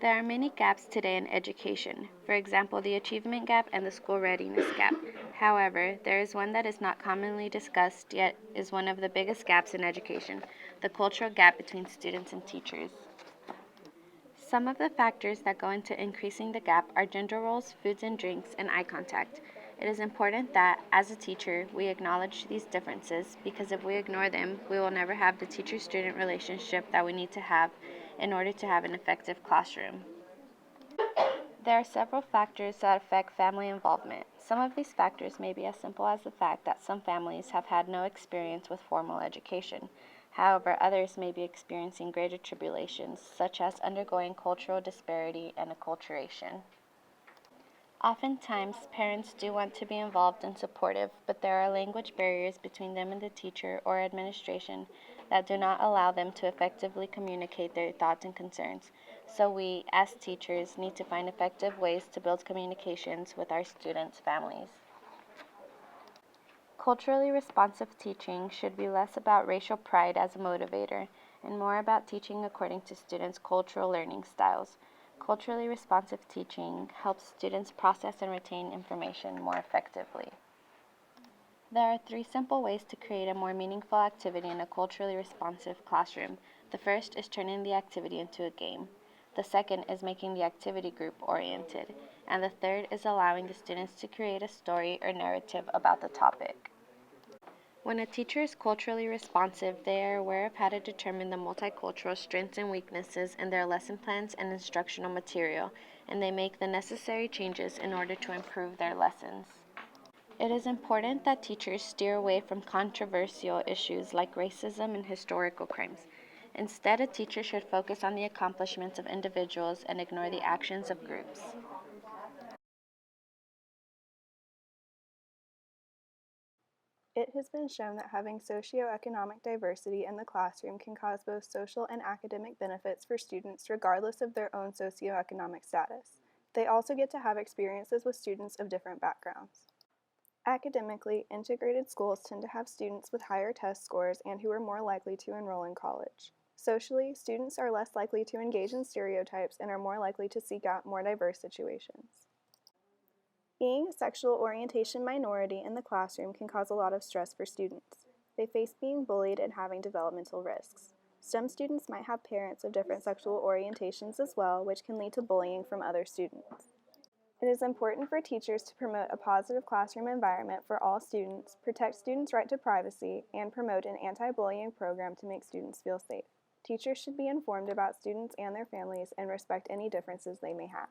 There are many gaps today in education, for example, the achievement gap and the school readiness gap. However, there is one that is not commonly discussed yet is one of the biggest gaps in education, the cultural gap between students and teachers. Some of the factors that go into increasing the gap are gender roles, foods and drinks, and eye contact. It is important that, as a teacher, we acknowledge these differences because if we ignore them, we will never have the teacher-student relationship that we need to have in order to have an effective classroom. There are several factors that affect family involvement. Some of these factors may be as simple as the fact that some families have had no experience with formal education. However, others may be experiencing greater tribulations, such as undergoing cultural disparity and acculturation. Oftentimes, parents do want to be involved and supportive, but there are language barriers between them and the teacher or administration that do not allow them to effectively communicate their thoughts and concerns. So we, as teachers, need to find effective ways to build communications with our students' families. Culturally responsive teaching should be less about racial pride as a motivator and more about teaching according to students' cultural learning styles. Culturally responsive teaching helps students process and retain information more effectively. There are 3 simple ways to create a more meaningful activity in a culturally responsive classroom. The first is turning the activity into a game. The second is making the activity group oriented. And the third is allowing the students to create a story or narrative about the topic. When a teacher is culturally responsive, they are aware of how to determine the multicultural strengths and weaknesses in their lesson plans and instructional material, and they make the necessary changes in order to improve their lessons. It is important that teachers steer away from controversial issues like racism and historical crimes. Instead, a teacher should focus on the accomplishments of individuals and ignore the actions of groups. It has been shown that having socioeconomic diversity in the classroom can cause both social and academic benefits for students regardless of their own socioeconomic status. They also get to have experiences with students of different backgrounds. Academically, integrated schools tend to have students with higher test scores and who are more likely to enroll in college. Socially, students are less likely to engage in stereotypes and are more likely to seek out more diverse situations. Being a sexual orientation minority in the classroom can cause a lot of stress for students. They face being bullied and having developmental risks. Some students might have parents of different sexual orientations as well, which can lead to bullying from other students. It is important for teachers to promote a positive classroom environment for all students, protect students' right to privacy, and promote an anti-bullying program to make students feel safe. Teachers should be informed about students and their families and respect any differences they may have.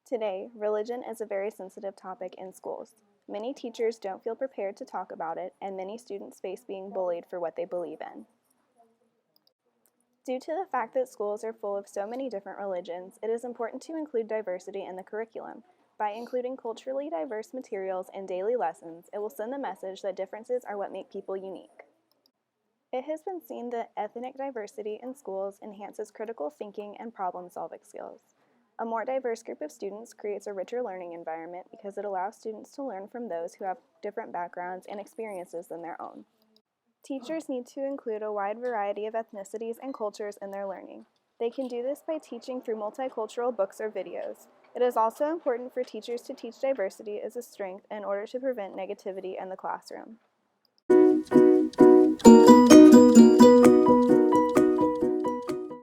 Today, religion is a very sensitive topic in schools. Many teachers don't feel prepared to talk about it, and many students face being bullied for what they believe in. Due to the fact that schools are full of so many different religions, it is important to include diversity in the curriculum. By including culturally diverse materials in daily lessons, it will send the message that differences are what make people unique. It has been seen that ethnic diversity in schools enhances critical thinking and problem-solving skills. A more diverse group of students creates a richer learning environment because it allows students to learn from those who have different backgrounds and experiences than their own. Teachers need to include a wide variety of ethnicities and cultures in their learning. They can do this by teaching through multicultural books or videos. It is also important for teachers to teach diversity as a strength in order to prevent negativity in the classroom.